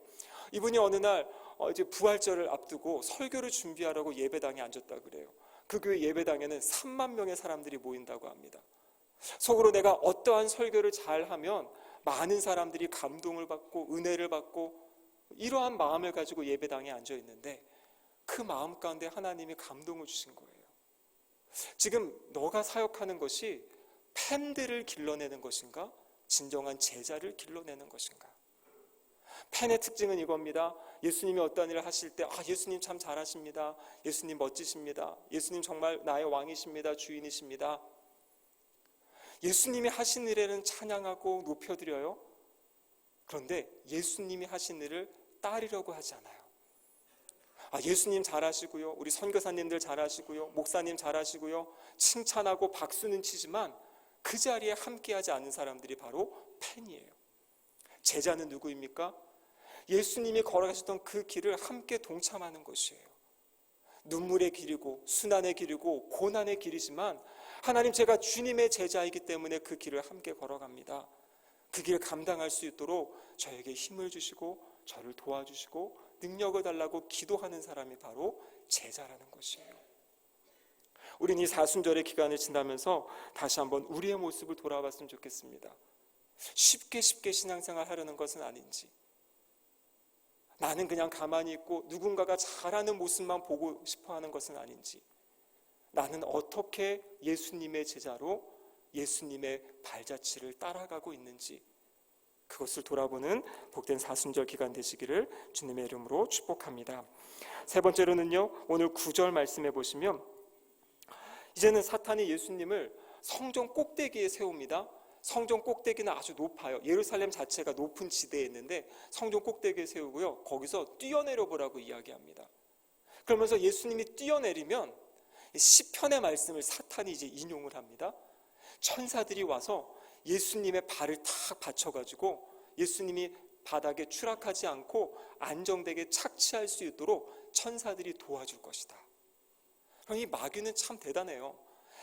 이분이 어느 날 이제 부활절을 앞두고 설교를 준비하라고 예배당에 앉았다 그래요. 그 교회 예배당에는 3만 명의 사람들이 모인다고 합니다. 속으로 내가 어떠한 설교를 잘하면 많은 사람들이 감동을 받고 은혜를 받고 이러한 마음을 가지고 예배당에 앉아 있는데 그 마음 가운데 하나님이 감동을 주신 거예요. 지금 너가 사역하는 것이 팬들을 길러내는 것인가? 진정한 제자를 길러내는 것인가? 팬의 특징은 이겁니다. 예수님이 어떤 일을 하실 때 예수님 참 잘하십니다. 예수님 멋지십니다. 예수님 정말 나의 왕이십니다. 주인이십니다. 예수님이 하신 일에는 찬양하고 높여드려요. 그런데 예수님이 하신 일을 따르려고 하지 않아요. 예수님 잘하시고요. 우리 선교사님들 잘하시고요. 목사님 잘하시고요. 칭찬하고 박수는 치지만 그 자리에 함께하지 않는 사람들이 바로 팬이에요. 제자는 누구입니까? 예수님이 걸어가셨던 그 길을 함께 동참하는 것이에요. 눈물의 길이고 순환의 길이고 고난의 길이지만 하나님 제가 주님의 제자이기 때문에 그 길을 함께 걸어갑니다. 그 길을 감당할 수 있도록 저에게 힘을 주시고 저를 도와주시고 능력을 달라고 기도하는 사람이 바로 제자라는 것이에요. 우린 이 사순절의 기간을 지나면서 다시 한번 우리의 모습을 돌아봤으면 좋겠습니다. 쉽게 신앙생활 하려는 것은 아닌지, 나는 그냥 가만히 있고 누군가가 잘하는 모습만 보고 싶어하는 것은 아닌지, 나는 어떻게 예수님의 제자로 예수님의 발자취를 따라가고 있는지, 그것을 돌아보는 복된 사순절 기간 되시기를 주님의 이름으로 축복합니다. 세 번째로는요, 오늘 9절 말씀해 보시면 이제는 사탄이 예수님을 성전 꼭대기에 세웁니다. 성전 꼭대기는 아주 높아요. 예루살렘 자체가 높은 지대에 있는데 성전 꼭대기에 세우고요, 거기서 뛰어내려 보라고 이야기합니다. 그러면서 예수님이 뛰어내리면 시편의 말씀을 사탄이 이제 인용을 합니다. 천사들이 와서 예수님의 발을 탁 받쳐가지고 예수님이 바닥에 추락하지 않고 안정되게 착취할 수 있도록 천사들이 도와줄 것이다. 이 마귀는 참 대단해요.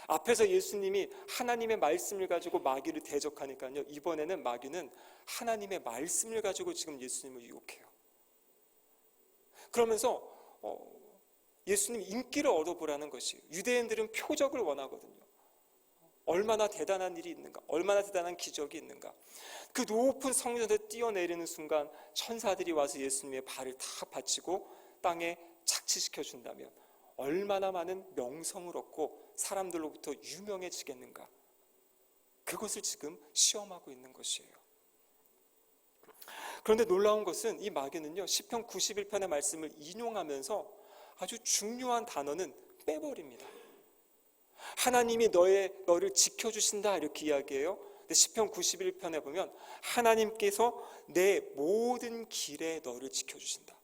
앞에서 예수님이 하나님의 말씀을 가지고 마귀를 대적하니까요, 이번에는 마귀는 하나님의 말씀을 가지고 지금 예수님을 유혹해요. 그러면서 예수님 인기를 얻어보라는 것이에요. 유대인들은 표적을 원하거든요. 얼마나 대단한 일이 있는가, 얼마나 대단한 기적이 있는가. 그 높은 성전에 뛰어내리는 순간 천사들이 와서 예수님의 발을 다 받치고 땅에 착취시켜 준다면 얼마나 많은 명성을 얻고 사람들로부터 유명해지겠는가. 그것을 지금 시험하고 있는 것이에요. 그런데 놀라운 것은 이 마귀는요, 시편 91편의 말씀을 인용하면서 아주 중요한 단어는 빼버립니다. 하나님이 너를 지켜주신다 이렇게 이야기해요. 근데 시편 91편에 보면 하나님께서 내 모든 길에 너를 지켜주신다.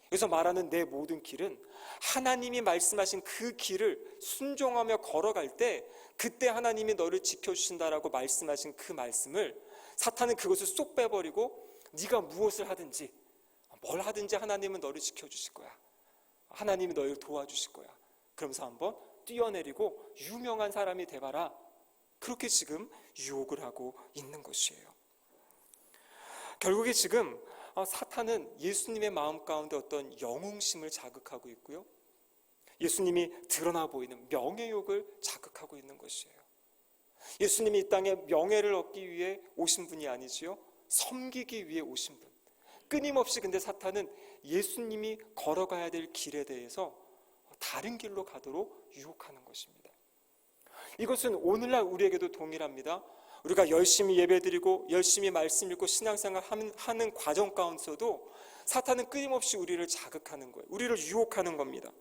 여기서 말하는 내 모든 길은 하나님이 말씀하신 그 길을 순종하며 걸어갈 때 그때 하나님이 너를 지켜주신다라고 말씀하신 그 말씀을 사탄은 그것을 쏙 빼버리고 네가 무엇을 하든지 뭘 하든지 하나님은 너를 지켜주실 거야. 하나님이 너를 도와주실 거야. 그러면서 한번 뛰어내리고 유명한 사람이 돼봐라. 그렇게 지금 유혹을 하고 있는 것이에요. 결국에 지금 사탄은 예수님의 마음 가운데 어떤 영웅심을 자극하고 있고요, 예수님이 드러나 보이는 명예욕을 자극하고 있는 것이에요. 예수님이 이 땅에 명예를 얻기 위해 오신 분이 아니지요, 섬기기 위해 오신 분. 끊임없이 근데 사탄은 예수님이 걸어가야 될 길에 대해서 다른 길로 가도록 유혹하는 것입니다. 이것은 오늘날 우리에게도 동일합니다. 우리가 열심히 예배드리고 열심히 말씀 읽고 신앙생활 하는 과정 가운데서도 사탄은 끊임없이 우리를 자극하는 거예요. 우리를 유혹하는 겁니다.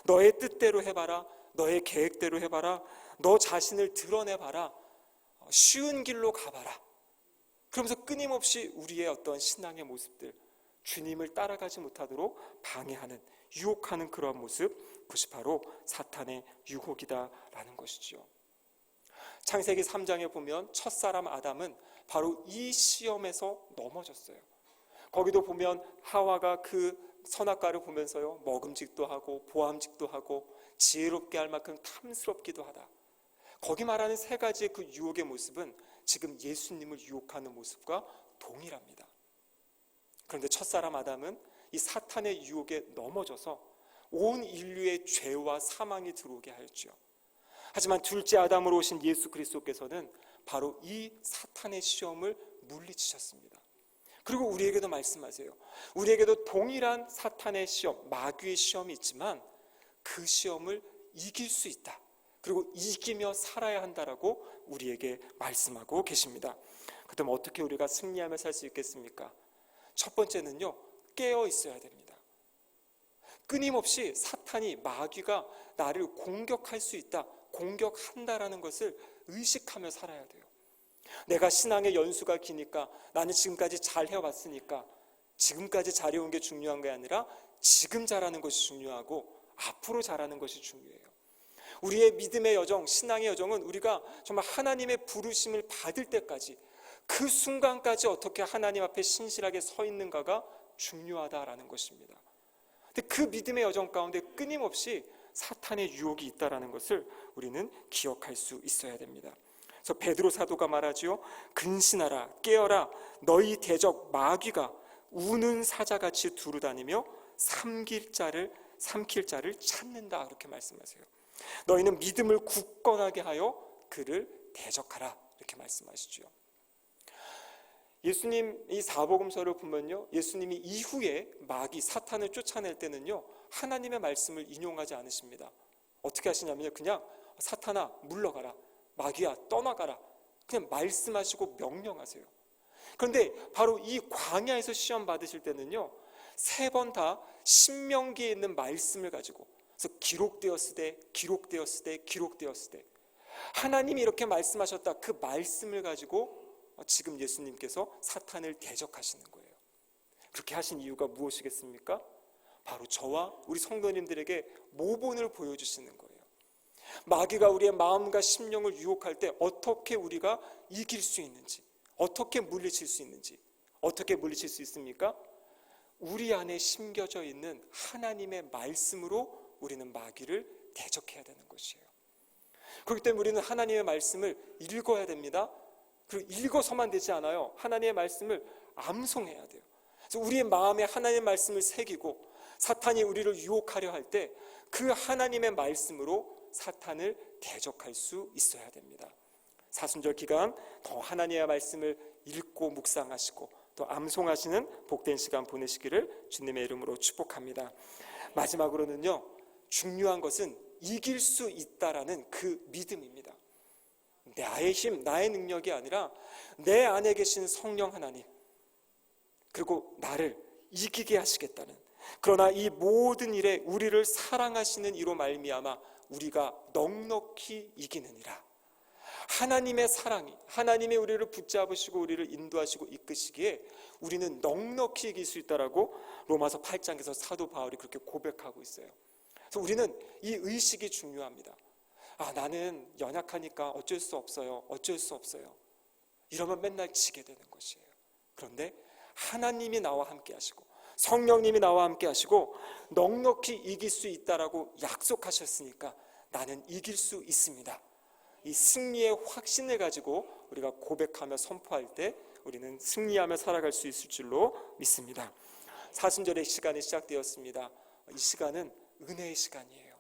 너의 뜻대로 해봐라. 너의 계획대로 해봐라. 너 자신을 드러내봐라. 쉬운 길로 가봐라. 그러면서 끊임없이 우리의 어떤 신앙의 모습들, 주님을 따라가지 못하도록 방해하는, 유혹하는 그러한 모습, 그것이 바로 사탄의 유혹이다라는 것이죠. 창세기 3장에 보면 첫사람 아담은 바로 이 시험에서 넘어졌어요. 거기도 보면 하와가 그 선악과를 보면서요, 먹음직도 하고 보암직도 하고 지혜롭게 할 만큼 탐스럽기도 하다. 거기 말하는 세 가지의 그 유혹의 모습은 지금 예수님을 유혹하는 모습과 동일합니다. 그런데 첫사람 아담은 이 사탄의 유혹에 넘어져서 온 인류의 죄와 사망이 들어오게 하였죠. 하지만 둘째 아담으로 오신 예수 그리스도께서는 바로 이 사탄의 시험을 물리치셨습니다. 그리고 우리에게도 말씀하세요. 우리에게도 동일한 사탄의 시험, 마귀의 시험이 있지만 그 시험을 이길 수 있다. 그리고 이기며 살아야 한다라고 우리에게 말씀하고 계십니다. 그럼 어떻게 우리가 승리하며 살 수 있겠습니까? 첫 번째는요, 깨어 있어야 됩니다. 끊임없이 사탄이, 마귀가 나를 공격할 수 있다, 공격한다라는 것을 의식하며 살아야 돼요. 내가 신앙의 연수가 기니까, 나는 지금까지 잘 해왔으니까 지금까지 잘해온 게 중요한 게 아니라 지금 잘하는 것이 중요하고 앞으로 잘하는 것이 중요해요. 우리의 믿음의 여정, 신앙의 여정은 우리가 정말 하나님의 부르심을 받을 때까지, 그 순간까지 어떻게 하나님 앞에 신실하게 서 있는가가 중요하다라는 것입니다. 근데 그 믿음의 여정 가운데 끊임없이 사탄의 유혹이 있다라는 것을 우리는 기억할 수 있어야 됩니다. 그래서 베드로 사도가 말하지요. 근신하라, 깨어라, 너희 대적 마귀가 우는 사자같이 두루다니며 삼킬 자를 찾는다, 이렇게 말씀하세요. 너희는 믿음을 굳건하게 하여 그를 대적하라, 이렇게 말씀하시죠. 예수님 이 사복음서를 보면요, 예수님이 이후에 마귀 사탄을 쫓아낼 때는요, 하나님의 말씀을 인용하지 않으십니다. 어떻게 하시냐면요, 그냥 사탄아 물러가라, 마귀야 떠나가라, 그냥 말씀하시고 명령하세요. 그런데 바로 이 광야에서 시험 받으실 때는요, 3번 다 신명기에 있는 말씀을 가지고, 그래서 기록되었으되 하나님이 이렇게 말씀하셨다, 그 말씀을 가지고 지금 예수님께서 사탄을 대적하시는 거예요. 그렇게 하신 이유가 무엇이겠습니까? 바로 저와 우리 성도님들에게 모본을 보여주시는 거예요. 마귀가 우리의 마음과 심령을 유혹할 때 어떻게 우리가 이길 수 있는지, 어떻게 물리칠 수 있는지. 어떻게 물리칠 수 있습니까? 우리 안에 심겨져 있는 하나님의 말씀으로 우리는 마귀를 대적해야 되는 것이에요. 그렇기 때문에 우리는 하나님의 말씀을 읽어야 됩니다. 그리고 읽어서만 되지 않아요. 하나님의 말씀을 암송해야 돼요. 그래서 우리의 마음에 하나님의 말씀을 새기고, 사탄이 우리를 유혹하려 할 때 그 하나님의 말씀으로 사탄을 대적할 수 있어야 됩니다. 사순절 기간 더 하나님의 말씀을 읽고 묵상하시고 또 암송하시는 복된 시간 보내시기를 주님의 이름으로 축복합니다. 마지막으로는요, 중요한 것은 이길 수 있다라는 그 믿음입니다. 나의 힘, 나의 능력이 아니라 내 안에 계신 성령 하나님, 그리고 나를 이기게 하시겠다는, 그러나 이 모든 일에 우리를 사랑하시는 이로 말미암아 우리가 넉넉히 이기느니라. 하나님의 사랑이, 하나님의 우리를 붙잡으시고 우리를 인도하시고 이끄시기에 우리는 넉넉히 이길 수 있다라고 로마서 8장에서 사도 바울이 그렇게 고백하고 있어요. 그래서 우리는 이 의식이 중요합니다. 나는 연약하니까 어쩔 수 없어요. 이러면 맨날 지게 되는 것이에요. 그런데 하나님이 나와 함께 하시고 성령님이 나와 함께 하시고 넉넉히 이길 수 있다라고 약속하셨으니까 나는 이길 수 있습니다. 이 승리의 확신을 가지고 우리가 고백하며 선포할 때 우리는 승리하며 살아갈 수 있을 줄로 믿습니다. 사순절의 시간이 시작되었습니다. 이 시간은 은혜의 시간이에요.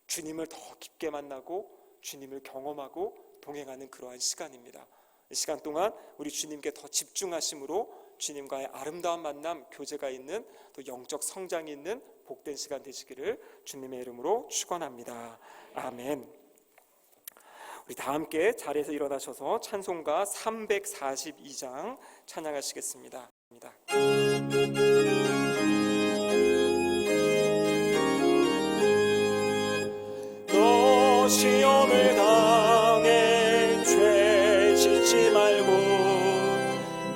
주님을 더 깊게 만나고 주님을 경험하고 동행하는 그러한 시간입니다. 이 시간 동안 우리 주님께 더 집중하심으로 주님과의 아름다운 만남, 교제가 있는, 또 영적 성장이 있는 복된 시간 되시기를 주님의 이름으로 축원합니다. 아멘. 우리 다 함께 자리에서 일어나셔서 찬송가 342장 찬양하시겠습니다. 너 시험을 당해 죄 짓지 말고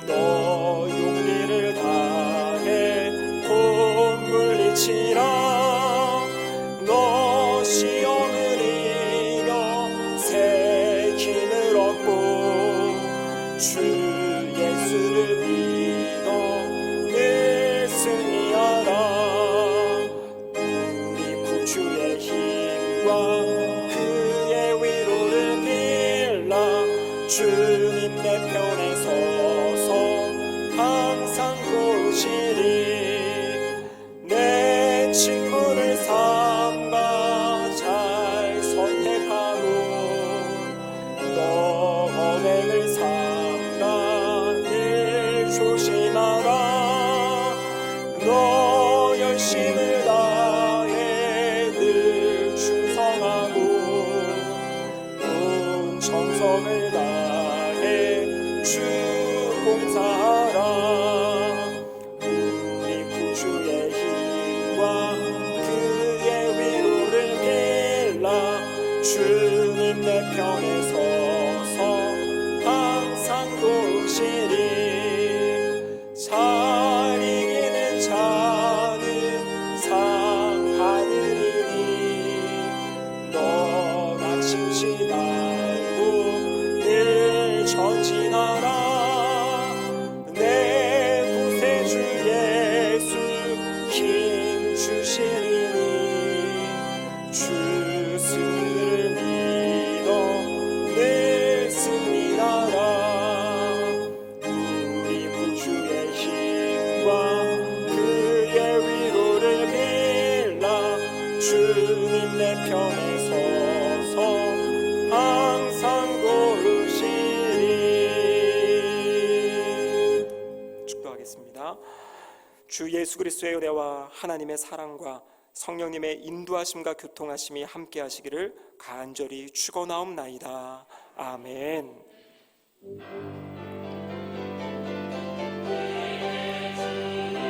너 용기를 다해 곧 물리치라. 너 시험을 이겨 새 힘을 주 예수를 믿어 늘 승리하라. 우리 구주의 힘과 그의 위로를 빌라. 주님 내 편에 서서 항상 보시리. 내 친구를 삼가 잘 선택하고 너 언행을 삼가 늘 조심하라. 너 열심을 다해 늘 충성하고 온 정성을 다해 주 봉사하라. 우리 구주의 힘과 그의 위로를 빌라. 주님 내 편에 서서 항상 도우시리. 잘 이기는 자는 상 받으리니 너 낙심치 말고 늘 전진하라. 내 구세주 예수 힘 주시리니 주 승리를 믿어 늘 승리하라. 우리 구주의 힘과 그의 위로를 빌라. 주님 내 편에 서서 항상 도우시리. 축도하겠습니다. 주 예수 그리스도의 은혜와 하나님의 사랑과 성령님의 인도하심과 교통하심이 함께 하시기를 간절히 축원하옵나이다. 아멘.